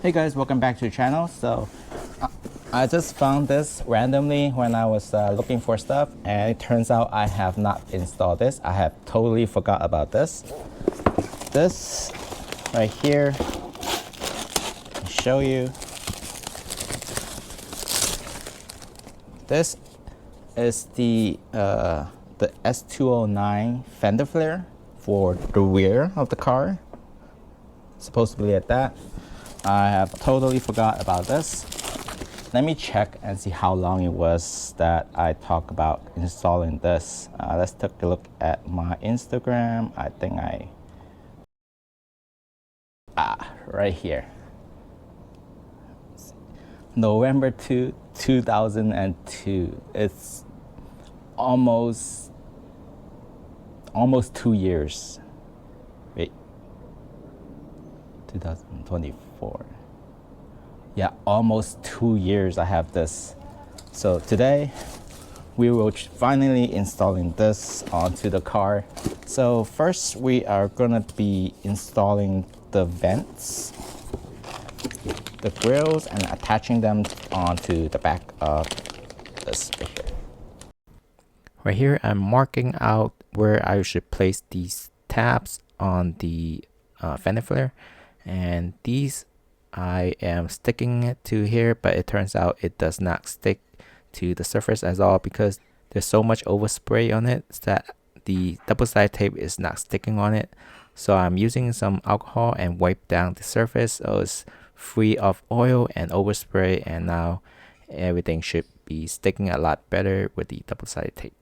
Hey guys, welcome back to the channel. I just found this randomly when I was looking for stuff, and it turns out I have not installed this. I have totally forgot about this. This right here, I'll show you. This is the S209 fender flare for the rear of the car. Supposed to be like that. I have totally forgot about this. Let me check and see how long it was that I talked about installing this. Let's take a look at my Instagram. I think right here. November 2, 2002. It's almost 2 years. Wait, 2024. Yeah, almost 2 years I have this. So today we will finally installing this onto the car. So first we are gonna be installing the vents, the grills, and attaching them onto the back of this right here. Right here, I'm marking out where I should place these tabs on the fender flare, and these I am sticking it to here, but it turns out it does not stick to the surface at all because there's so much overspray on it that the double-sided tape is not sticking on it. So I'm using some alcohol and wipe down the surface so it's free of oil and overspray, and now everything should be sticking a lot better with the double-sided tape.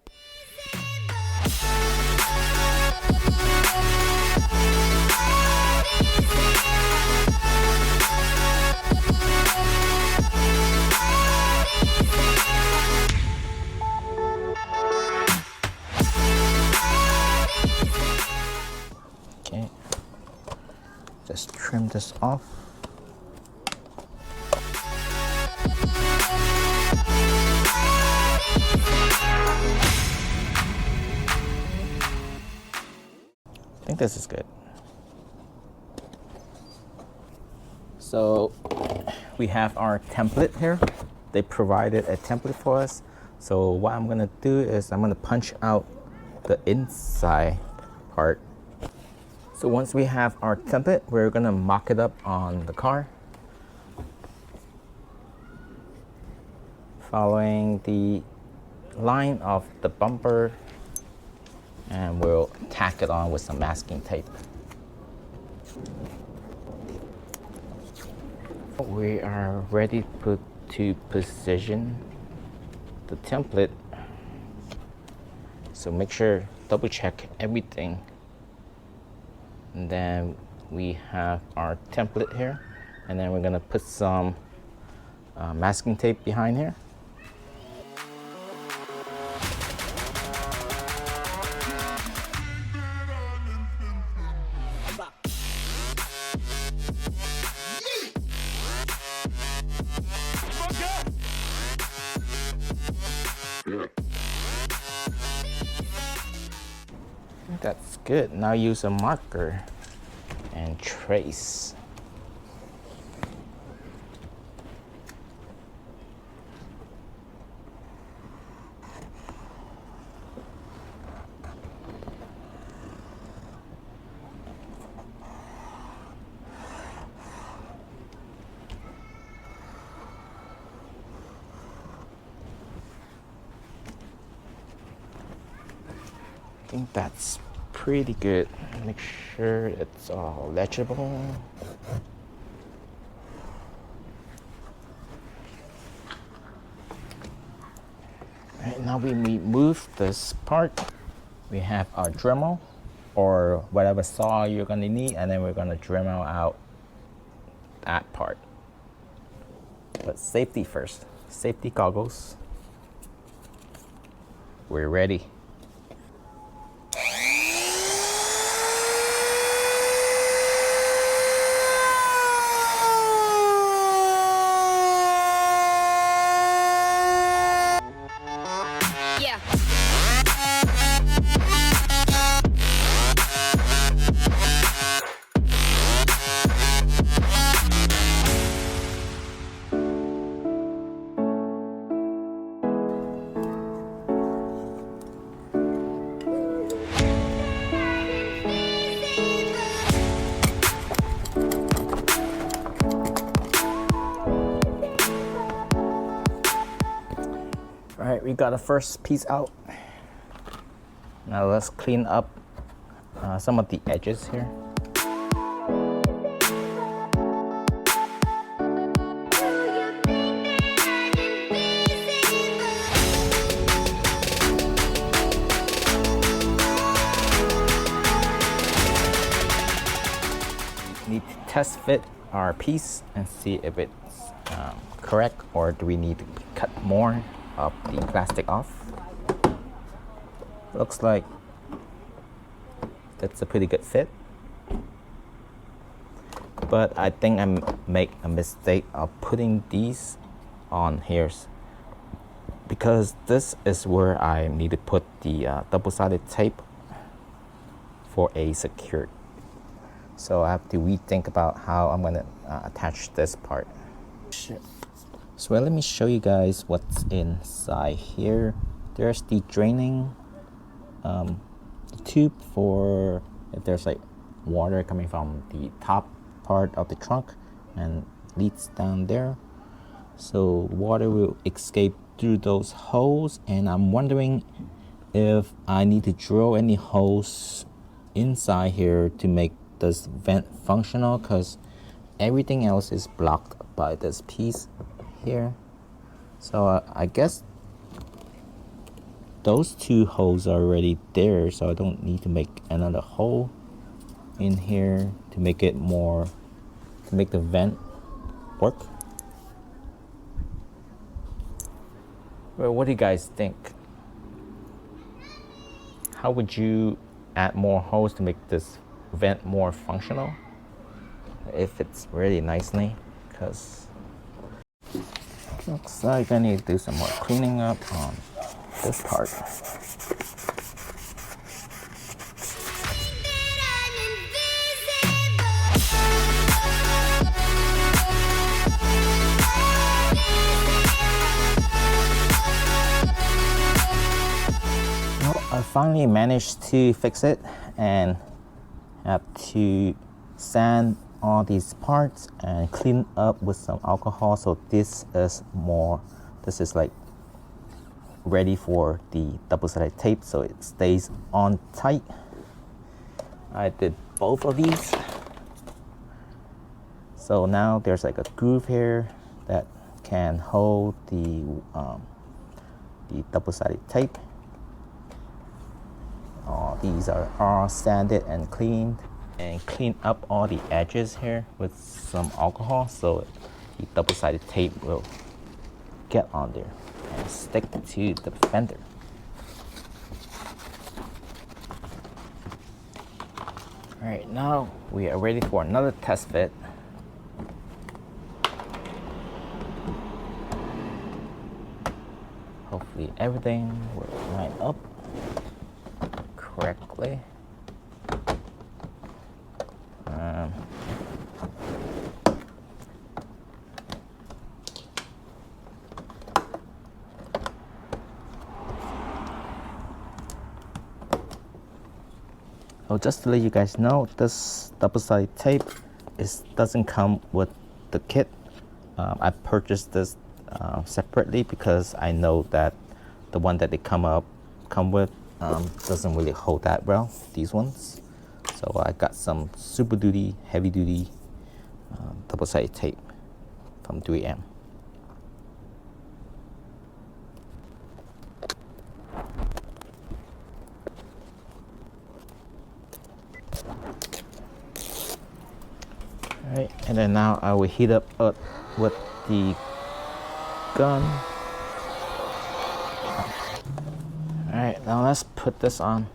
Okay, just trim this off. I think this is good. So we have our template here. They provided a template for us. So what I'm gonna do is I'm gonna punch out the inside part. So once we have our template, we're gonna mock it up on the car, following the line of the bumper, and we'll tack it on with some masking tape. We are ready to position the template. So make sure, double check everything. And then we have our template here, and then we're gonna put some masking tape behind here. That's good. Now use a marker and trace. I think that's pretty good. Make sure it's all legible. Right, now we remove this part. We have our Dremel or whatever saw you're gonna need, and then we're gonna Dremel out that part. But safety first. Safety goggles. We're ready. we got the first piece out. Now let's clean up some of the edges here. We need to test fit our piece and see if it's correct, or do we need to cut more of the plastic off. Looks like that's a pretty good fit, but I think I make a mistake of putting these on here, because this is where I need to put the double-sided tape for a secured. So I have to rethink about how I'm gonna attach this part. So let me show you guys what's inside here. There's the draining tube for if there's like water coming from the top part of the trunk and leads down there. So water will escape through those holes, and I'm wondering if I need to drill any holes inside here to make this vent functional, because everything else is blocked by this piece here. So I guess those two holes are already there, so I don't need to make another hole in here to make it more, to make the vent work. Well, what do you guys think? How would you add more holes to make this vent more functional if it's really nicely? Because looks like I need to do some more cleaning up on this part. Well, I finally managed to fix it, and have to sand all these parts and clean up with some alcohol, so this is like ready for the double-sided tape, so it stays on tight. I did both of these, so now there's like a groove here that can hold the double-sided tape. These are all sanded and cleaned, and clean up all the edges here with some alcohol, so the double-sided tape will get on there and stick to the fender. Alright, now we are ready for another test fit. Hopefully everything will line up correctly. So just to let you guys know, this double-sided tape doesn't come with the kit. I purchased this separately because I know that the one that they come with doesn't really hold that well, these ones. So I got some super duty, heavy duty double-sided tape from 3M. Alright, and then now I will heat up with the gun. Alright, now let's put this on.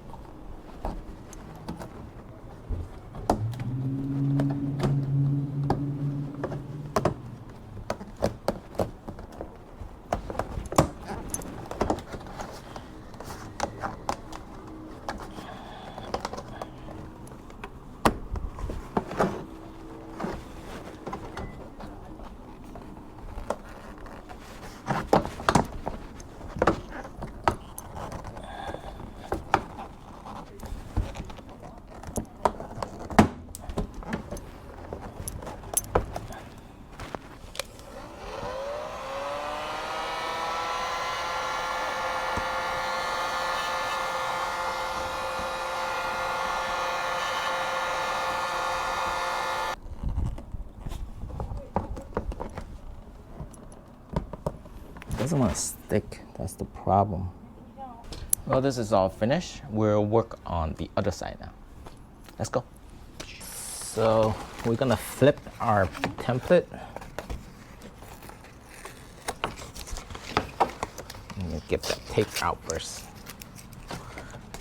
doesn't want to stick. That's the problem. Well, this is all finished. We'll work on the other side now. Let's go. So we're gonna flip our template. Let me get that tape out first.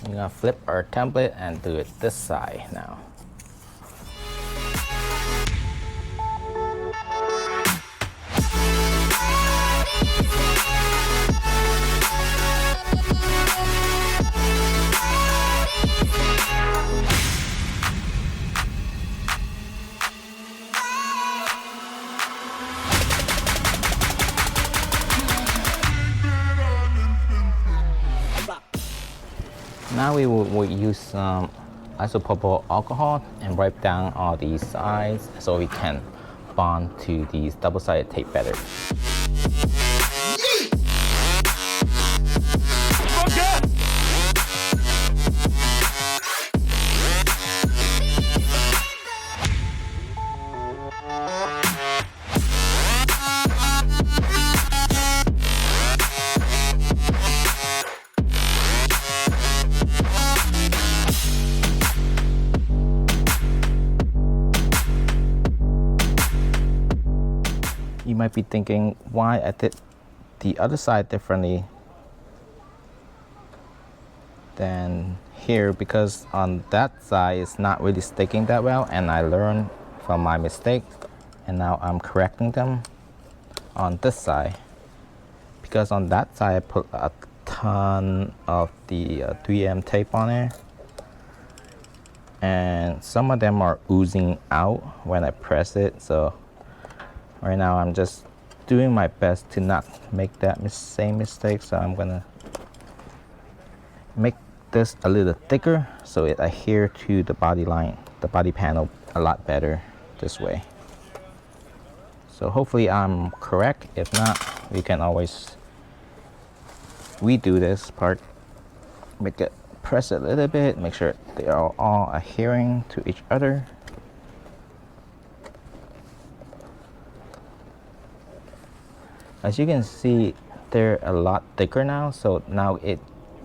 We're gonna flip our template and do it this side now. Now we will use some isopropyl alcohol and wipe down all these sides so we can bond to these double-sided tape better. You might be thinking why I did the other side differently than here, because on that side it's not really sticking that well, and I learned from my mistake and now I'm correcting them on this side. Because on that side I put a ton of the 3M tape on it, and some of them are oozing out when I press it. So right now I'm just doing my best to not make that same mistake. So I'm gonna make this a little thicker so it adheres to the body line, the body panel a lot better this way. So hopefully I'm correct. If not, we can always redo this part. Make it, press it a little bit, make sure they are all adhering to each other. As you can see, they're a lot thicker now, so now it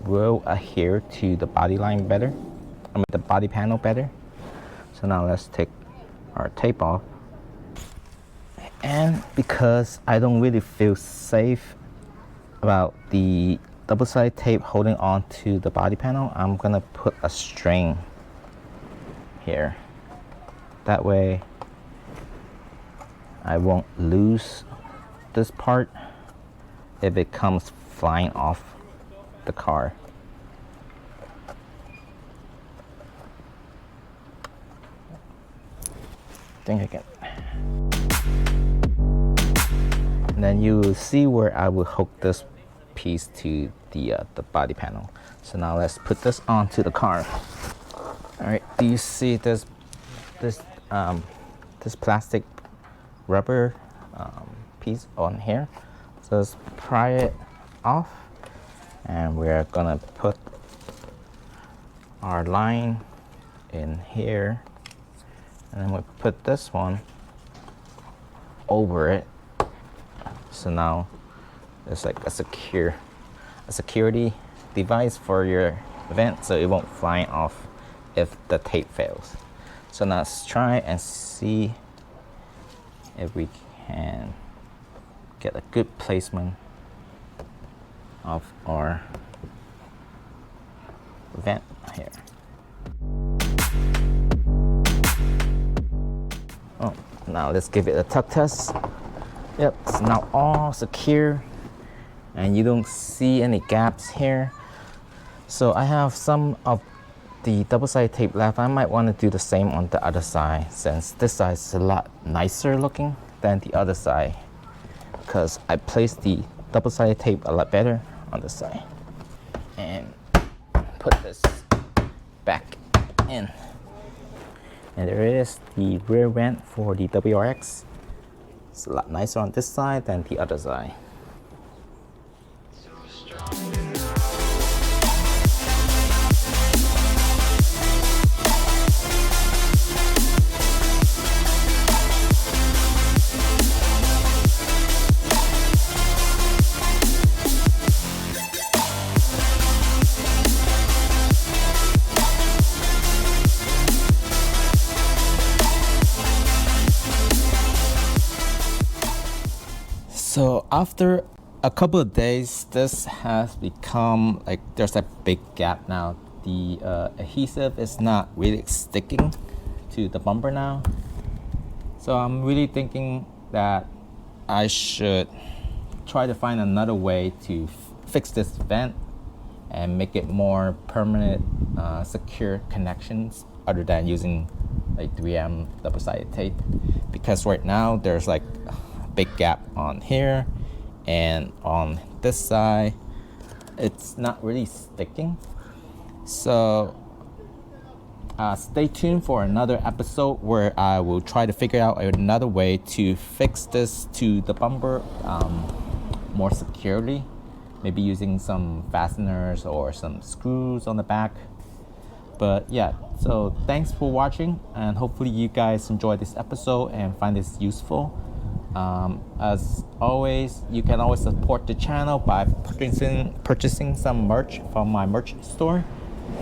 will adhere to the body line better. I mean the body panel better. So now let's take our tape off. And because I don't really feel safe about the double-sided tape holding on to the body panel, I'm gonna put a string here. That way I won't lose this part if it comes flying off the car. I think I can. And then you will see where I will hook this piece to the body panel. So now let's put this onto the car. All right, do you see this plastic rubber piece on here? So let's pry it off, and we're gonna put our line in here, and then we put this one over it. So now it's like a security device for your vent, so it won't fly off if the tape fails. So now let's try and see if we can get a good placement of our vent here. Oh, now let's give it a tuck test. Yep, it's now all secure and you don't see any gaps here. So I have some of the double-sided tape left. I might want to do the same on the other side, since this side is a lot nicer looking than the other side, because I placed the double-sided tape a lot better on this side. And put this back in. And there it is, the rear vent for the WRX. It's a lot nicer on this side than the other side. after a couple of days, this has become like there's a big gap now. The adhesive is not really sticking to the bumper now. So I'm really thinking that I should try to find another way to fix this vent and make it more permanent, secure connections other than using like 3M double-sided tape, because right now there's like a big gap on here and on this side it's not really sticking. So stay tuned for another episode where I will try to figure out another way to fix this to the bumper more securely, maybe using some fasteners or some screws on the back. But yeah, so thanks for watching, and hopefully you guys enjoyed this episode and find this useful. As always, you can always support the channel by purchasing some merch from my merch store,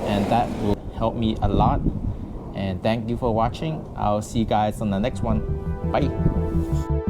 and that will help me a lot. And thank you for watching. I'll see you guys on the next one. Bye.